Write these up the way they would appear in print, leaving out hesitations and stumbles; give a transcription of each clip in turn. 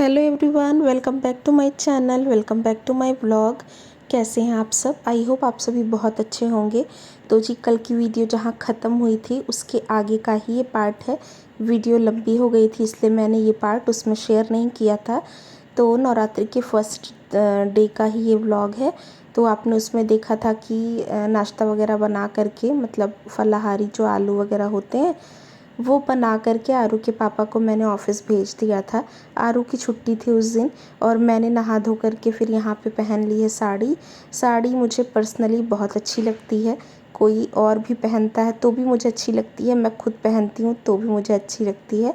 Hello everyone, welcome back to my channel, welcome back to my vlog. कैसे हैं आप सब? आई होप आप सभी बहुत अच्छे होंगे। तो जी कल की वीडियो जहां ख़त्म हुई थी उसके आगे का ही ये पार्ट है। वीडियो लंबी हो गई थी इसलिए मैंने ये पार्ट उसमें शेयर नहीं किया था। तो नवरात्रि के फर्स्ट डे का ही ये व्लॉग है। तो आपने उसमें देखा था कि नाश्ता वगैरह बना करके, मतलब फलाहारी जो आलू वगैरह होते हैं वो बना करके आरू के पापा को मैंने ऑफ़िस भेज दिया था। आरू की छुट्टी थी उस दिन और मैंने नहा धो करके फिर यहाँ पे पहन ली है साड़ी। साड़ी मुझे पर्सनली बहुत अच्छी लगती है। कोई और भी पहनता है तो भी मुझे अच्छी लगती है, मैं खुद पहनती हूँ तो भी मुझे अच्छी लगती है।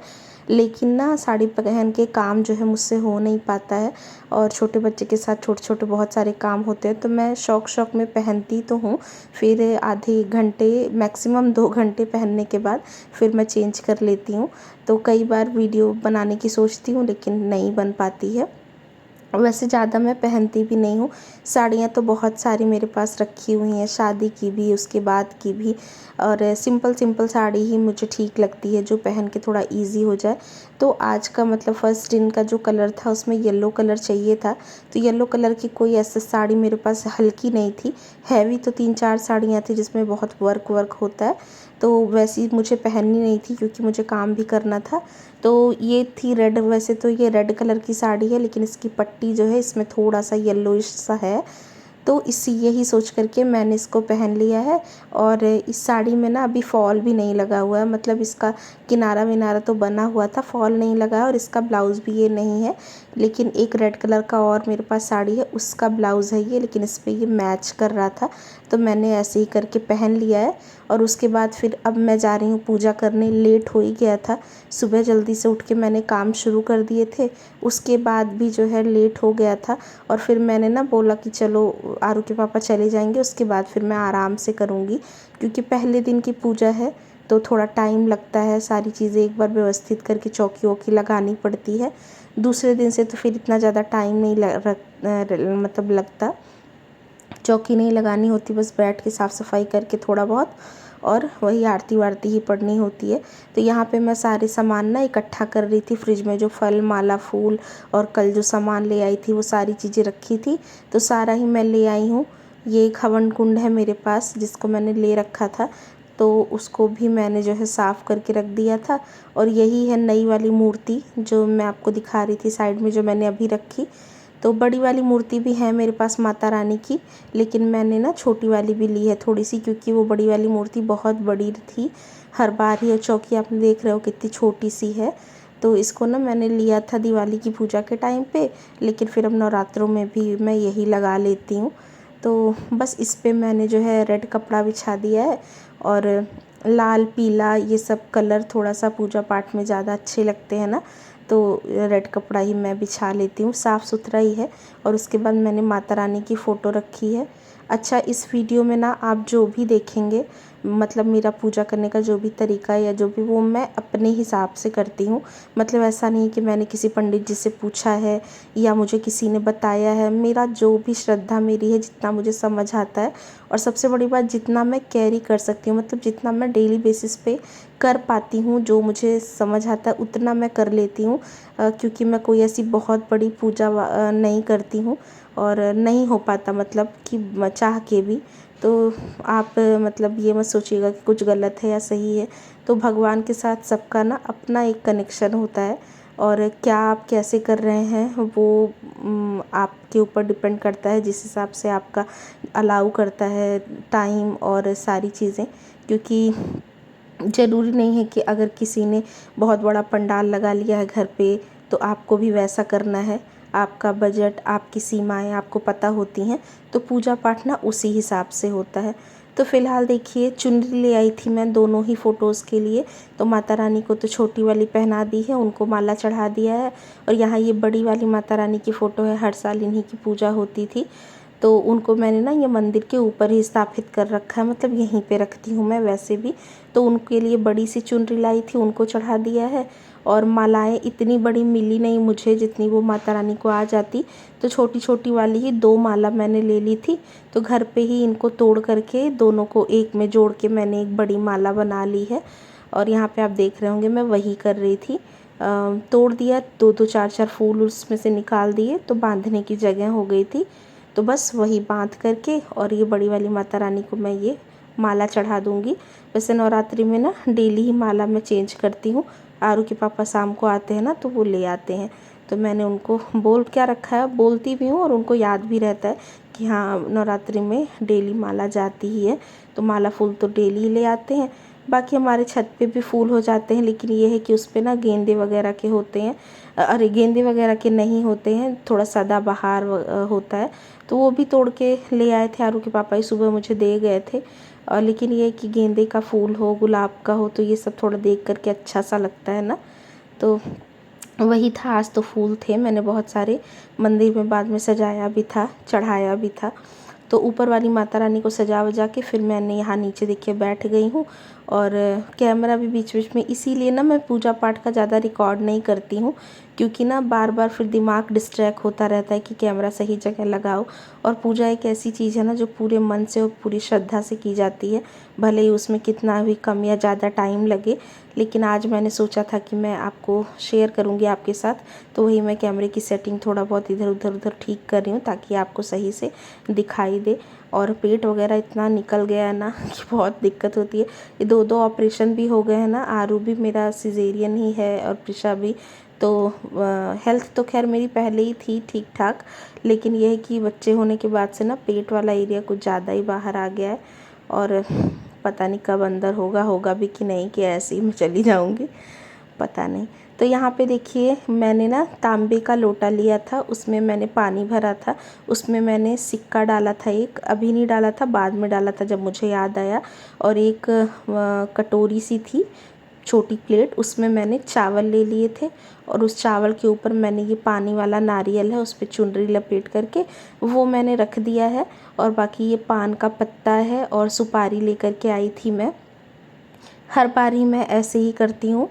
लेकिन ना साड़ी पहन के काम जो है मुझसे हो नहीं पाता है और छोटे बच्चे के साथ छोटे छोटे बहुत सारे काम होते हैं, तो मैं शौक में पहनती तो हूँ। फिर आधे घंटे मैक्सिमम 2 घंटे पहनने के बाद फिर मैं चेंज कर लेती हूँ। तो कई बार वीडियो बनाने की सोचती हूँ लेकिन नहीं बन पाती है। वैसे ज़्यादा मैं पहनती भी नहीं हूँ। साड़ियाँ तो बहुत सारी मेरे पास रखी हुई हैं, शादी की भी उसके बाद की भी। और सिंपल साड़ी ही मुझे ठीक लगती है जो पहन के थोड़ा इजी हो जाए। तो आज का मतलब फर्स्ट दिन का जो कलर था उसमें येलो कलर चाहिए था। तो येलो कलर की कोई ऐसा साड़ी मेरे पास हल्की नहीं थी। हैवी तो 3-4 साड़ियाँ थी जिसमें बहुत वर्क होता है, तो वैसी मुझे पहननी नहीं थी क्योंकि मुझे काम भी करना था। तो ये थी रेड। वैसे तो ये रेड कलर की साड़ी है लेकिन इसकी पट्टी जो है इसमें थोड़ा सा येलोइश सा है, तो इसी यही सोच करके मैंने इसको पहन लिया है। और इस साड़ी में ना अभी फॉल भी नहीं लगा हुआ है, मतलब इसका किनारा विनारा तो बना हुआ था, फॉल नहीं लगा है। और इसका ब्लाउज़ भी ये नहीं है, लेकिन एक रेड कलर का और मेरे पास साड़ी है उसका ब्लाउज़ है ये, लेकिन इस पर ये मैच कर रहा था तो मैंने ऐसे ही करके पहन लिया है। और उसके बाद फिर अब मैं जा रही हूँ पूजा करने। लेट हो ही गया था, सुबह जल्दी से उठ के मैंने काम शुरू कर दिए थे, उसके बाद भी जो है लेट हो गया था। और फिर मैंने ना बोला कि चलो आरू के पापा चले जाएंगे उसके बाद फिर मैं आराम से करूँगी, क्योंकि पहले दिन की पूजा है तो थोड़ा टाइम लगता है। सारी चीज़ें एक बार व्यवस्थित करके चौकी वौकी लगानी पड़ती है। दूसरे दिन से तो फिर इतना ज़्यादा टाइम नहीं मतलब लगता, चौकी नहीं लगानी होती, बस बैठ के साफ़ सफाई करके थोड़ा बहुत और वही आरती वारती ही पढ़नी होती है। तो यहाँ पे मैं सारे सामान ना इकट्ठा कर रही थी, फ्रिज में जो फल माला फूल और कल जो सामान ले आई थी वो सारी चीज़ें रखी थी, तो सारा ही मैं ले आई हूँ। ये एक हवन कुंड है मेरे पास जिसको मैंने ले रखा था, तो उसको भी मैंने जो है साफ़ करके रख दिया था। और यही है नई वाली मूर्ति जो मैं आपको दिखा रही थी साइड में, जो मैंने अभी रखी। तो बड़ी वाली मूर्ति भी है मेरे पास माता रानी की, लेकिन मैंने ना छोटी वाली भी ली है थोड़ी सी, क्योंकि वो बड़ी वाली मूर्ति बहुत बड़ी थी हर बार ही। और चौकी आप देख रहे हो कितनी छोटी सी है। तो इसको ना मैंने लिया था दिवाली की पूजा के टाइम पे, लेकिन फिर अब नवरात्रों में भी मैं यही लगा लेती हूँ। तो बस इस पे मैंने जो है रेड कपड़ा बिछा दिया है। और लाल पीला ये सब कलर थोड़ा सा पूजा पाठ में ज़्यादा अच्छे लगते हैं ना, तो रेड कपड़ा ही मैं बिछा लेती हूँ, साफ़ सुथरा ही है। और उसके बाद मैंने माता रानी की फ़ोटो रखी है। अच्छा, इस वीडियो में ना आप जो भी देखेंगे, मतलब मेरा पूजा करने का जो भी तरीका है या जो भी, वो मैं अपने हिसाब से करती हूँ। मतलब ऐसा नहीं कि मैंने किसी पंडित जी से पूछा है या मुझे किसी ने बताया है। मेरा जो भी श्रद्धा मेरी है, जितना मुझे समझ आता है, और सबसे बड़ी बात जितना मैं कैरी कर सकती हूँ, मतलब जितना मैं डेली बेसिस पे कर पाती हूँ, जो मुझे समझ आता है उतना मैं कर लेती हूँ। क्योंकि मैं कोई ऐसी बहुत बड़ी पूजा नहीं करती हूँ और नहीं हो पाता, मतलब कि चाह के भी। तो आप मतलब ये मत सोचिएगा कि कुछ गलत है या सही है। तो भगवान के साथ सबका ना अपना एक कनेक्शन होता है, और क्या आप कैसे कर रहे हैं वो आपके ऊपर डिपेंड करता है, जिस हिसाब से आपका अलाउ करता है टाइम और सारी चीज़ें। क्योंकि ज़रूरी नहीं है कि अगर किसी ने बहुत बड़ा पंडाल लगा लिया है घर पे तो आपको भी वैसा करना है। आपका बजट, आपकी सीमाएं आपको पता होती हैं, तो पूजा पाठ ना उसी हिसाब से होता है। तो फ़िलहाल देखिए चुनरी ले आई थी मैं दोनों ही फ़ोटोज़ के लिए। तो माता रानी को तो छोटी वाली पहना दी है, उनको माला चढ़ा दिया है। और यहाँ ये बड़ी वाली माता रानी की फ़ोटो है, हर साल इन्हीं की पूजा होती थी, तो उनको मैंने ना ये मंदिर के ऊपर ही स्थापित कर रखा है, मतलब यहीं पे रखती हूँ मैं वैसे भी। तो उनके लिए बड़ी सी चुनरी लाई थी, उनको चढ़ा दिया है। और मालाएं इतनी बड़ी मिली नहीं मुझे जितनी वो माता रानी को आ जाती, तो छोटी छोटी वाली ही 2 माला मैंने ले ली थी। तो घर पे ही इनको तोड़ करके दोनों को एक में जोड़ के मैंने एक बड़ी माला बना ली है। और यहाँ पे आप देख रहे होंगे मैं वही कर रही थी। तोड़ दिया, 2-2 4-4 फूल उसमें से निकाल दिए तो बांधने की जगह हो गई थी। तो बस वही बांध करके और ये बड़ी वाली माता रानी को मैं ये माला चढ़ा दूँगी। वैसे नवरात्रि में ना डेली ही माला मैं चेंज करती हूँ। आरू के पापा शाम को आते हैं ना तो वो ले आते हैं, तो मैंने उनको बोल क्या रखा है, बोलती भी हूँ और उनको याद भी रहता है कि हाँ नवरात्रि में डेली माला जाती ही है। तो माला फूल तो डेली ही ले आते हैं। बाकी हमारे छत पे भी फूल हो जाते हैं, लेकिन ये है कि उस पे ना गेंदे वगैरह के होते हैं। अरे गेंदे वगैरह के नहीं होते हैं, थोड़ा सदाबहार होता है। तो वो भी तोड़ के ले आए थे, आरू के पापा ही सुबह मुझे दे गए थे। लेकिन ये है कि गेंदे का फूल हो, गुलाब का हो, तो ये सब थोड़ा देख करके अच्छा सा लगता है ना। तो वही था, आज तो फूल थे, मैंने बहुत सारे मंदिर में बाद में सजाया भी था, चढ़ाया भी था। तो ऊपर वाली माता रानी को सजा वजा के फिर मैंने यहाँ नीचे देखिए बैठ गई हूँ। और कैमरा भी बीच बीच में, इसीलिए ना मैं पूजा पाठ का ज़्यादा रिकॉर्ड नहीं करती हूँ, क्योंकि ना बार बार फिर दिमाग डिस्ट्रैक्ट होता रहता है कि कैमरा सही जगह लगाओ। और पूजा एक ऐसी चीज़ है ना जो पूरे मन से और पूरी श्रद्धा से की जाती है, भले ही उसमें कितना भी कम या ज़्यादा टाइम लगे। लेकिन आज मैंने सोचा था कि मैं आपको शेयर करूँगी आपके साथ, तो वही मैं कैमरे की सेटिंग थोड़ा बहुत इधर उधर ठीक कर रही हूँ ताकि आपको सही से दिखाई दे। और पेट वगैरह इतना निकल गया है ना कि बहुत दिक्कत होती है। ये 2-2 ऑपरेशन भी हो गए हैं ना, आरू भी मेरा सिजेरियन ही है और प्रिशा भी। तो हेल्थ तो खैर मेरी पहले ही थी ठीक ठाक, लेकिन यह है कि बच्चे होने के बाद से ना पेट वाला एरिया कुछ ज़्यादा ही बाहर आ गया है। और पता नहीं कब अंदर होगा भी कि नहीं, कि ऐसे ही मैं चली जाऊँगी, पता नहीं। तो यहाँ पे देखिए मैंने ना तांबे का लोटा लिया था, उसमें मैंने पानी भरा था, उसमें मैंने सिक्का डाला था एक, अभी नहीं डाला था, बाद में डाला था जब मुझे याद आया। और एक कटोरी सी थी, छोटी प्लेट, उसमें मैंने चावल ले लिए थे और उस चावल के ऊपर मैंने ये पानी वाला नारियल है उस पर चुनरी लपेट करके वो मैंने रख दिया है। और बाकी ये पान का पत्ता है और सुपारी लेकर के आई थी मैं, हर बार ही मैं ऐसे ही करती हूँ।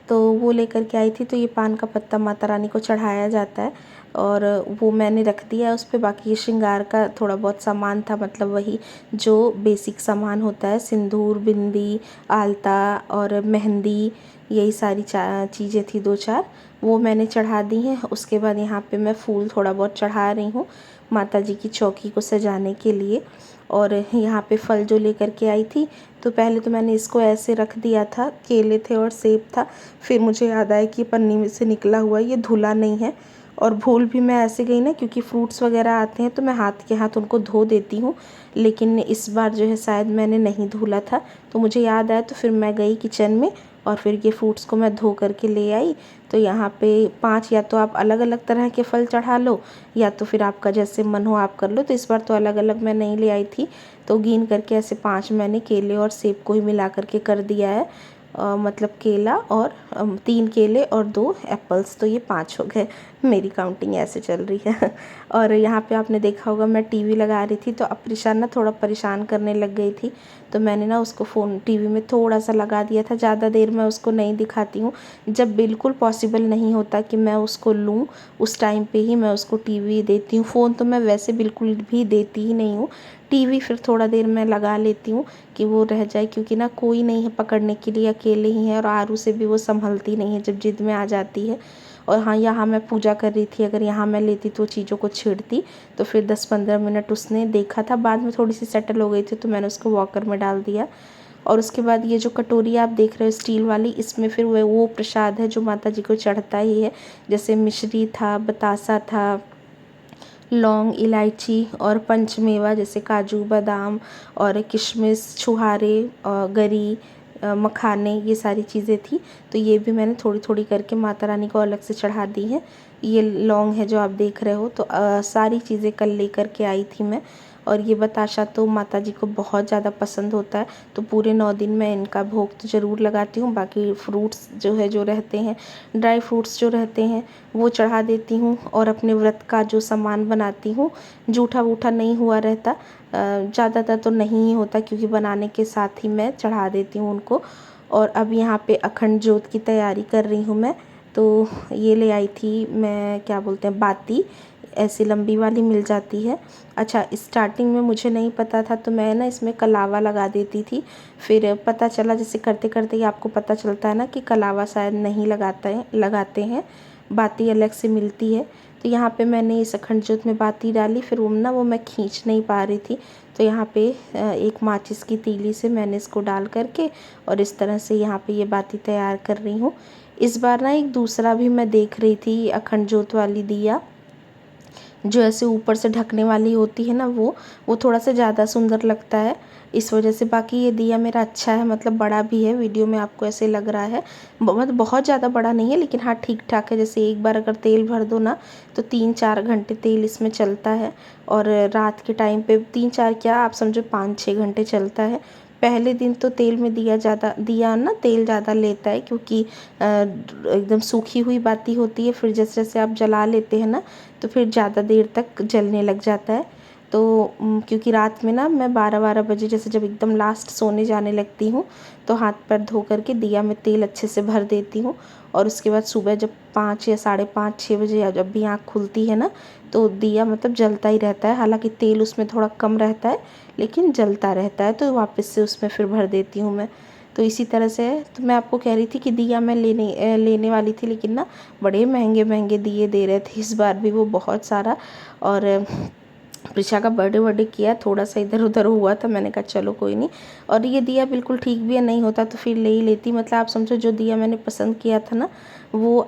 तो वो लेकर के आई थी, तो ये पान का पत्ता माता रानी को चढ़ाया जाता है और वो मैंने रख दिया उस पर। बाकी ये श्रृंगार का थोड़ा बहुत सामान था, मतलब वही जो बेसिक सामान होता है, सिंदूर, बिंदी, आलता और मेहंदी, यही सारी चीज़ें थी 2-4, वो मैंने चढ़ा दी हैं। उसके बाद यहाँ पे मैं फूल थोड़ा बहुत चढ़ा रही हूँ माता जी की चौकी को सजाने के लिए। और यहाँ पे फल जो लेकर के आई थी, तो पहले तो मैंने इसको ऐसे रख दिया था, केले थे और सेब था। फिर मुझे याद आया कि पन्नी में से निकला हुआ ये धुला नहीं है, और भूल भी मैं ऐसे गई ना, क्योंकि फ्रूट्स वगैरह आते हैं तो मैं हाथ के हाथ उनको धो देती हूँ, लेकिन इस बार जो है शायद मैंने नहीं धुला था। तो मुझे याद आया तो फिर मैं गई किचन में और फिर ये फ्रूट्स को मैं धो करके ले आई। तो यहाँ पे 5 या तो आप अलग अलग तरह के फल चढ़ा लो, या तो फिर आपका जैसे मन हो आप कर लो। तो इस बार तो अलग अलग मैं नहीं ले आई थी, तो गिन करके ऐसे 5 मैंने केले और सेब को ही मिला करके कर दिया है। मतलब केला और 3 केले और 2 एप्पल्स, तो ये 5 हो गए, मेरी काउंटिंग ऐसे चल रही है। और यहाँ पे आपने देखा होगा मैं टीवी लगा रही थी, तो अप्रिशा ना थोड़ा परेशान करने लग गई थी, तो मैंने ना उसको फ़ोन टीवी में थोड़ा सा लगा दिया था। ज़्यादा देर मैं उसको नहीं दिखाती हूँ, जब बिल्कुल पॉसिबल नहीं होता कि मैं उसको लूँ उस टाइम पे ही मैं उसको टीवी देती हूँ। फ़ोन तो मैं वैसे बिल्कुल भी देती ही नहीं हूँ, टीवी फिर थोड़ा देर मैं लगा लेती हूँ कि वो रह जाए, क्योंकि ना कोई नहीं है पकड़ने के लिए, अकेले ही हैं और आरू से भी वो संभलती नहीं है, जब जिद में आ जाती है। और हाँ, यहाँ मैं पूजा कर रही थी, अगर यहाँ मैं लेती तो चीज़ों को छेड़ती, तो फिर 10-15 मिनट उसने देखा था, बाद में थोड़ी सी सेटल हो गई थी तो मैंने उसको वॉकर में डाल दिया। और उसके बाद ये जो कटोरी आप देख रहे हो स्टील वाली, इसमें फिर वो प्रसाद है जो माता जी को चढ़ता ही है, जैसे मिश्री था, बतासा था, लौंग, इलायची और पंचमेवा जैसे काजू, बादाम और किशमिश, छुहारे, गरी, मखाने, ये सारी चीज़ें थी। तो ये भी मैंने थोड़ी थोड़ी करके माता रानी को अलग से चढ़ा दी है। ये लौंग है जो आप देख रहे हो, तो सारी चीज़ें कल लेकर के आई थी मैं। और ये बताशा तो माता जी को बहुत ज़्यादा पसंद होता है, तो पूरे 9 दिन मैं इनका भोग तो ज़रूर लगाती हूँ। बाकी फ्रूट्स जो है जो रहते हैं, ड्राई फ्रूट्स जो रहते हैं वो चढ़ा देती हूँ, और अपने व्रत का जो सामान बनाती हूँ, जूठा वूठा नहीं हुआ रहता, ज़्यादातर तो नहीं ही होता, क्योंकि बनाने के साथ ही मैं चढ़ा देती हूँ उनको। और अब यहाँ पे अखंड जोत की तैयारी कर रही हूँ मैं। तो ये ले आई थी मैं, क्या बोलते हैं, बाती, ऐसी लंबी वाली मिल जाती है। अच्छा, स्टार्टिंग में मुझे नहीं पता था तो मैं ना इसमें कलावा लगा देती थी। फिर पता चला, जैसे करते करते ही आपको पता चलता है ना कि कलावा शायद नहीं लगाते हैं, बाती अलग से मिलती है। तो यहाँ पे मैंने इस अखंड ज्योत में बाती डाली, फिर वो मैं खींच नहीं पा रही थी। तो यहाँ पे एक माचिस की तीली से मैंने इसको डाल करके और इस तरह से यहाँ पे ये बाती तैयार कर रही हूँ। इस बार ना एक दूसरा भी मैं देख रही थी अखंड ज्योत वाली दिया, जो ऐसे ऊपर से ढकने वाली होती है ना, वो थोड़ा सा ज़्यादा सुंदर लगता है इस वजह से। बाकी ये दिया मेरा अच्छा है, मतलब बड़ा भी है, वीडियो में आपको ऐसे लग रहा है, मतलब बहुत ज़्यादा बड़ा नहीं है, लेकिन हाँ ठीक ठाक है। जैसे एक बार अगर तेल भर दो ना तो 3-4 घंटे तेल इसमें चलता है। और रात के टाइम पे 3-4 क्या, आप समझो 5-6 घंटे चलता है। पहले दिन तो तेल में दिया ना तेल ज़्यादा लेता है, क्योंकि एकदम सूखी हुई बाती होती है। फिर जैसे जैसे आप जला लेते हैं ना तो फिर ज़्यादा देर तक जलने लग जाता है। तो क्योंकि रात में ना मैं 12-12 बजे जैसे जब एकदम लास्ट सोने जाने लगती हूँ तो हाथ पैर धो करके दिया में तेल अच्छे से भर देती हूँ। और उसके बाद सुबह जब 5 या 5:30-6 बजे जब भी आँख खुलती है ना तो दिया मतलब जलता ही रहता है। हालांकि तेल उसमें थोड़ा कम रहता है लेकिन जलता रहता है, तो वापस से उसमें फिर भर देती हूँ मैं। तो इसी तरह से है। तो मैं आपको कह रही थी कि दिया मैं लेने वाली थी, लेकिन ना बड़े महंगे महंगे दिए दे रहे थे इस बार भी वो बहुत सारा। और प्रिशा का बर्थडे किया, थोड़ा सा इधर उधर हुआ था, मैंने कहा चलो कोई नहीं। और ये दिया बिल्कुल ठीक भी है, नहीं होता तो फिर ले ही लेती। मतलब आप समझो जो दिया मैंने पसंद किया था ना वो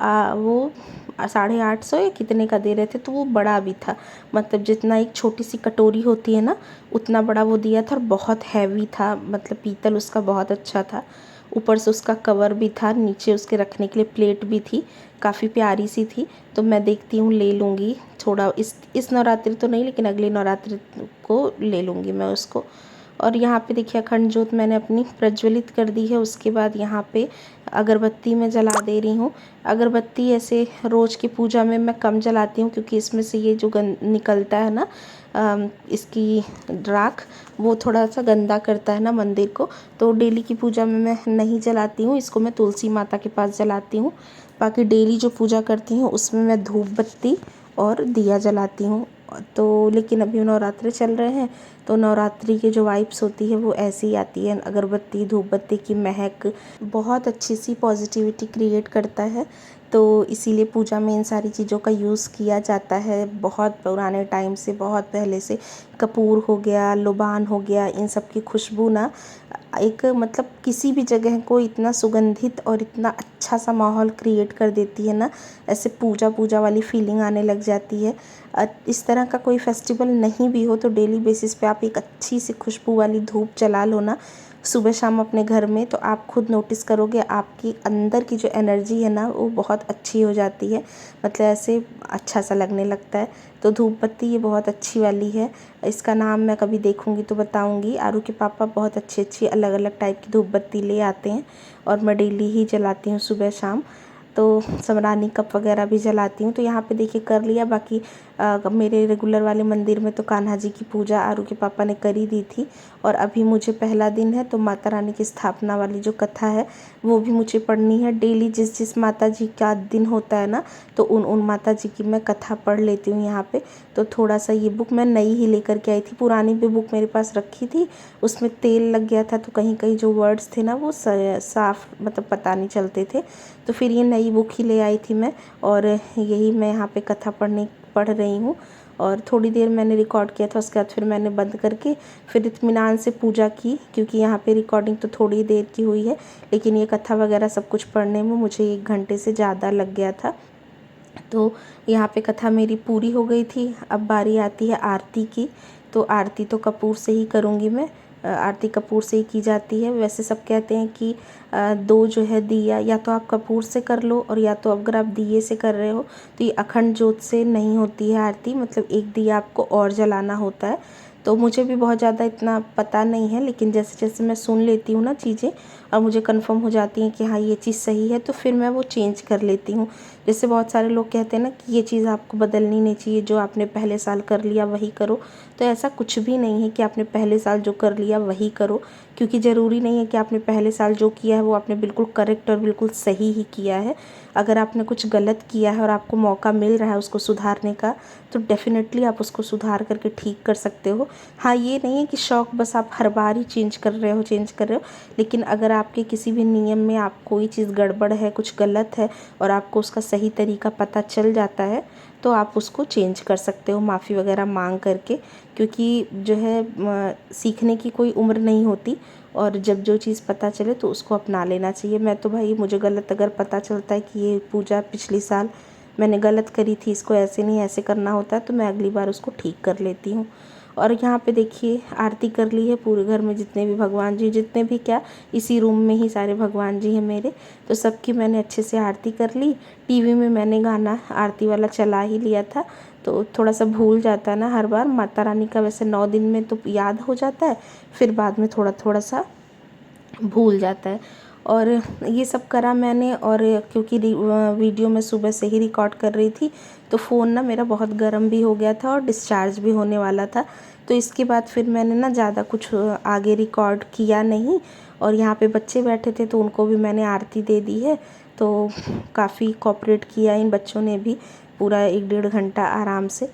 850 या कितने का दे रहे थे, तो वो बड़ा भी था। मतलब जितना एक छोटी सी कटोरी होती है ना उतना बड़ा वो दिया था, और बहुत हैवी था, मतलब पीतल उसका बहुत अच्छा था। ऊपर से उसका कवर भी था, नीचे उसके रखने के लिए प्लेट भी थी, काफ़ी प्यारी सी थी। तो मैं देखती हूँ ले लूँगी थोड़ा, इस नवरात्रि तो नहीं लेकिन अगले नवरात्रि को ले लूँगी मैं उसको। और यहाँ पे देखिए अखंड ज्योत मैंने अपनी प्रज्वलित कर दी है। उसके बाद यहाँ पे अगरबत्ती मैं जला दे रही हूँ। अगरबत्ती ऐसे रोज़ की पूजा में मैं कम जलाती हूँ, क्योंकि इसमें से ये जो निकलता है ना इसकी राख, वो थोड़ा सा गंदा करता है ना मंदिर को। तो डेली की पूजा में मैं नहीं जलाती हूँ इसको, मैं तुलसी माता के पास जलाती हूँ। बाकी डेली जो पूजा करती हूँ उसमें मैं धूप बत्ती और दिया जलाती हूँ। तो लेकिन अभी नवरात्रि चल रहे हैं तो नवरात्रि की जो वाइब्स होती है वो ऐसी ही आती है। अगरबत्ती धूप बत्ती की महक बहुत अच्छी सी पॉजिटिविटी क्रिएट करता है। तो इसीलिए पूजा में इन सारी चीज़ों का यूज़ किया जाता है। बहुत पुराने टाइम से, बहुत पहले से कपूर हो गया, लोबान हो गया, इन सब की खुशबू ना एक मतलब किसी भी जगह को इतना सुगंधित और इतना अच्छा सा माहौल क्रिएट कर देती है ना, ऐसे पूजा पूजा वाली फीलिंग आने लग जाती है। इस तरह का कोई फेस्टिवल नहीं भी हो तो डेली बेसिस पे आप एक अच्छी सी खुशबू वाली धूप जला लो ना सुबह शाम अपने घर में, तो आप खुद नोटिस करोगे आपकी अंदर की जो एनर्जी है ना वो बहुत अच्छी हो जाती है। मतलब ऐसे अच्छा सा लगने लगता है। तो धूप बत्ती ये बहुत अच्छी वाली है, इसका नाम मैं कभी देखूंगी तो बताऊंगी। आरू के पापा बहुत अच्छी अच्छी अलग अलग टाइप की धूप बत्ती ले आते हैं और मैं डेली ही जलाती हूँ सुबह शाम। तो समरानी कप वगैरह भी जलाती हूँ। तो यहाँ पे देखिए कर लिया। बाकी मेरे रेगुलर वाले मंदिर में तो कान्हा जी की पूजा आरू के पापा ने कर ही दी थी। और अभी मुझे पहला दिन है तो माता रानी की स्थापना वाली जो कथा है वो भी मुझे पढ़नी है। डेली जिस जिस माता जी का दिन होता है ना तो उन माता जी की मैं कथा पढ़ लेती हूँ यहाँ पे। तो थोड़ा सा ये बुक मैं नई ही लेकर के आई थी, पुरानी भी बुक मेरे पास रखी थी, उसमें तेल लग गया था तो कहीं कहीं जो वर्ड्स थे ना वो साफ मतलब पता नहीं चलते थे। तो फिर ये नई बुक ही ले आई थी मैं, और यही मैं यहाँ पे कथा पढ़ रही हूँ। और थोड़ी देर मैंने रिकॉर्ड किया था, उसके बाद फिर मैंने बंद करके फिर इत्मीनान से पूजा की, क्योंकि यहाँ पे रिकॉर्डिंग तो थोड़ी देर की हुई है लेकिन ये कथा वगैरह सब कुछ पढ़ने में मुझे 1 घंटे से ज़्यादा लग गया था। तो यहाँ पे कथा मेरी पूरी हो गई थी। अब बारी आती है आरती की। तो आरती तो कपूर से ही करूँगी मैं, आरती कपूर से ही की जाती है। वैसे सब कहते हैं कि 2 जो है दिया या तो आप कपूर से कर लो, और या तो अगर आप दिए से कर रहे हो तो ये अखंड ज्योत से नहीं होती है आरती, मतलब एक दिया आपको और जलाना होता है। तो मुझे भी बहुत ज़्यादा इतना पता नहीं है, लेकिन जैसे जैसे मैं सुन लेती हूँ ना चीज़ें और मुझे कंफर्म हो जाती हैं कि हाँ ये चीज़ सही है तो फिर मैं वो चेंज कर लेती हूँ। जैसे बहुत सारे लोग कहते हैं ना कि ये चीज़ आपको बदलनी नहीं चाहिए, जो आपने पहले साल कर लिया वही करो। तो ऐसा कुछ भी नहीं है कि आपने पहले साल जो कर लिया वही करो, क्योंकि ज़रूरी नहीं है कि आपने पहले साल जो किया है वो आपने बिल्कुल करेक्ट और बिल्कुल सही ही किया है। अगर आपने कुछ गलत किया है और आपको मौका मिल रहा है उसको सुधारने का, तो डेफ़िनेटली आप उसको सुधार करके ठीक कर सकते हो। हाँ, ये नहीं है कि शौक बस आप हर बार ही चेंज कर रहे हो, लेकिन अगर आपके किसी भी नियम में आप कोई चीज़ गड़बड़ है, कुछ गलत है और आपको उसका सही तरीका पता चल जाता है, तो आप उसको चेंज कर सकते हो माफ़ी वगैरह मांग करके। क्योंकि जो है सीखने की कोई उम्र नहीं होती, और जब जो चीज़ पता चले तो उसको अपना लेना चाहिए। मैं तो भाई, मुझे गलत अगर पता चलता है कि ये पूजा पिछली साल मैंने गलत करी थी, इसको ऐसे नहीं ऐसे करना होता है, तो मैं अगली बार उसको ठीक कर लेती हूँ। और यहाँ पे देखिए आरती कर ली है पूरे घर में, जितने भी भगवान जी, जितने भी क्या, इसी रूम में ही सारे भगवान जी हैं मेरे, तो सबकी मैंने अच्छे से आरती कर ली। टीवी में मैंने गाना आरती वाला चला ही लिया था, तो थोड़ा सा भूल जाता है ना हर बार माता रानी का। वैसे 9 दिन में तो याद हो जाता है, फिर बाद में थोड़ा थोड़ा सा भूल जाता है। और ये सब करा मैंने, और क्योंकि वीडियो मैं सुबह से ही रिकॉर्ड कर रही थी, तो फ़ोन ना मेरा बहुत गर्म भी हो गया था और डिस्चार्ज भी होने वाला था। तो इसके बाद फिर मैंने ना ज़्यादा कुछ आगे रिकॉर्ड किया नहीं। और यहाँ पे बच्चे बैठे थे तो उनको भी मैंने आरती दे दी है। तो काफ़ी कोऑपरेट किया इन बच्चों ने भी, पूरा 1 डेढ़ घंटा आराम से।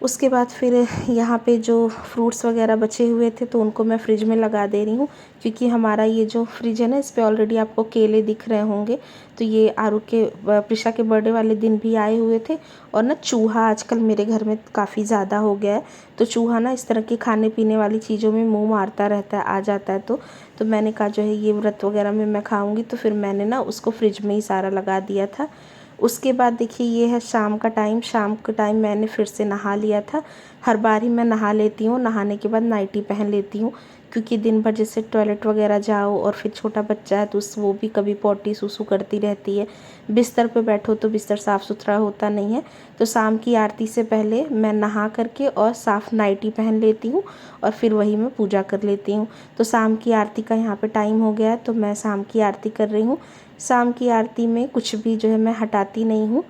उसके बाद फिर यहाँ पे जो फ्रूट्स वगैरह बचे हुए थे तो उनको मैं फ्रिज में लगा दे रही हूँ, क्योंकि हमारा ये जो फ्रिज है ना, इस पे ऑलरेडी आपको केले दिख रहे होंगे। तो ये आरू के प्रिशा के बर्थडे वाले दिन भी आए हुए थे। और ना चूहा आजकल मेरे घर में काफ़ी ज़्यादा हो गया है, तो चूहा ना इस तरह की खाने पीने वाली चीज़ों में मुँह मारता रहता है, आ जाता है। तो मैंने कहा जो है ये व्रत वगैरह में मैं खाऊँगी, तो फिर मैंने ना उसको फ्रिज में ही सारा लगा दिया था। उसके बाद देखिए ये है शाम का टाइम। शाम के टाइम मैंने फिर से नहा लिया था। हर बार ही मैं नहा लेती हूँ, नहाने के बाद नाइटी पहन लेती हूँ, क्योंकि दिन भर जैसे टॉयलेट वगैरह जाओ और फिर छोटा बच्चा है तो वो भी कभी पॉटी सूसू करती रहती है। बिस्तर पे बैठो तो बिस्तर साफ़ सुथरा होता नहीं है। तो शाम की आरती से पहले मैं नहा करके और साफ़ नाइटी पहन लेती हूँ, और फिर वही मैं पूजा कर लेती हूँ। तो शाम की आरती का यहाँ पे टाइम हो गया है, तो मैं शाम की आरती कर रही हूँ। शाम की आरती में कुछ भी जो है मैं हटाती नहीं हूँ,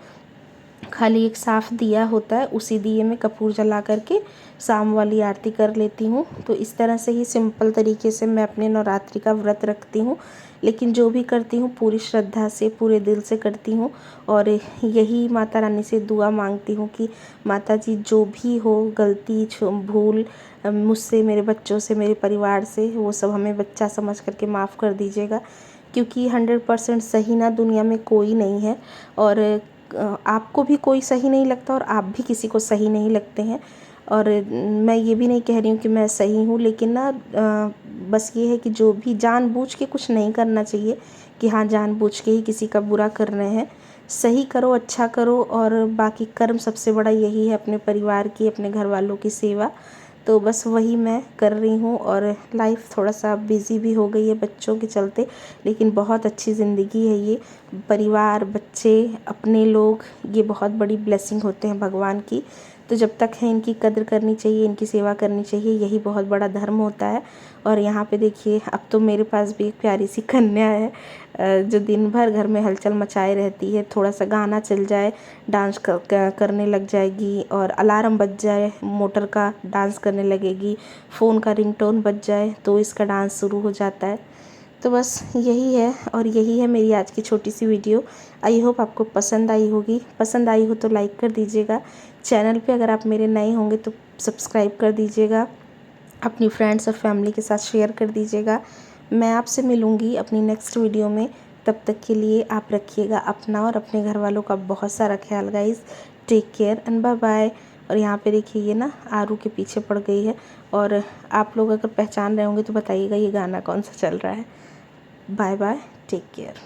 खाली एक साफ़ दिया होता है, उसी दिए में कपूर जला करके शाम वाली आरती कर लेती हूँ। तो इस तरह से ही सिंपल तरीके से मैं अपने नवरात्रि का व्रत रखती हूँ, लेकिन जो भी करती हूँ पूरी श्रद्धा से, पूरे दिल से करती हूँ। और यही माता रानी से दुआ मांगती हूँ कि माता जी जो भी हो गलती भूल मुझसे, मेरे बच्चों से, मेरे परिवार से, वो सब हमें बच्चा समझ करके माफ़ कर दीजिएगा। क्योंकि 100% सही ना दुनिया में कोई नहीं है, और आपको भी कोई सही नहीं लगता और आप भी किसी को सही नहीं लगते हैं। और मैं ये भी नहीं कह रही हूँ कि मैं सही हूँ, लेकिन ना बस ये है कि जो भी जानबूझ के कुछ नहीं करना चाहिए कि हाँ जानबूझ के ही किसी का बुरा कर रहे हैं। सही करो, अच्छा करो, और बाकी कर्म सबसे बड़ा यही है, अपने परिवार की, अपने घर वालों की सेवा। तो बस वही मैं कर रही हूँ। और लाइफ थोड़ा सा बिज़ी भी हो गई है बच्चों के चलते, लेकिन बहुत अच्छी ज़िंदगी है ये। परिवार, बच्चे, अपने लोग, ये बहुत बड़ी ब्लेसिंग होते हैं भगवान की। तो जब तक है इनकी कद्र करनी चाहिए, इनकी सेवा करनी चाहिए, यही बहुत बड़ा धर्म होता है। और यहाँ पे देखिए अब तो मेरे पास भी एक प्यारी सी कन्या है, जो दिन भर घर में हलचल मचाए रहती है। थोड़ा सा गाना चल जाए, डांस करने लग जाएगी, और अलार्म बज जाए मोटर का, डांस करने लगेगी। फ़ोन का रिंगटोन बज जाए तो इसका डांस शुरू हो जाता है। तो बस यही है, और यही है मेरी आज की छोटी सी वीडियो। आई होप आपको पसंद आई होगी। पसंद आई हो तो लाइक कर दीजिएगा। चैनल पे अगर आप मेरे नए होंगे तो सब्सक्राइब कर दीजिएगा। अपनी फ्रेंड्स और फैमिली के साथ शेयर कर दीजिएगा। मैं आपसे मिलूँगी अपनी नेक्स्ट वीडियो में। तब तक के लिए आप रखिएगा अपना और अपने घर वालों का बहुत सारा ख्याल guys. Take care and bye bye. और यहाँ पे देखिए ये ना आरू के पीछे पड़ गई है, और आप लोग अगर पहचान रहे होंगे तो बताइएगा ये गाना कौन सा चल रहा है। Bye bye, take care.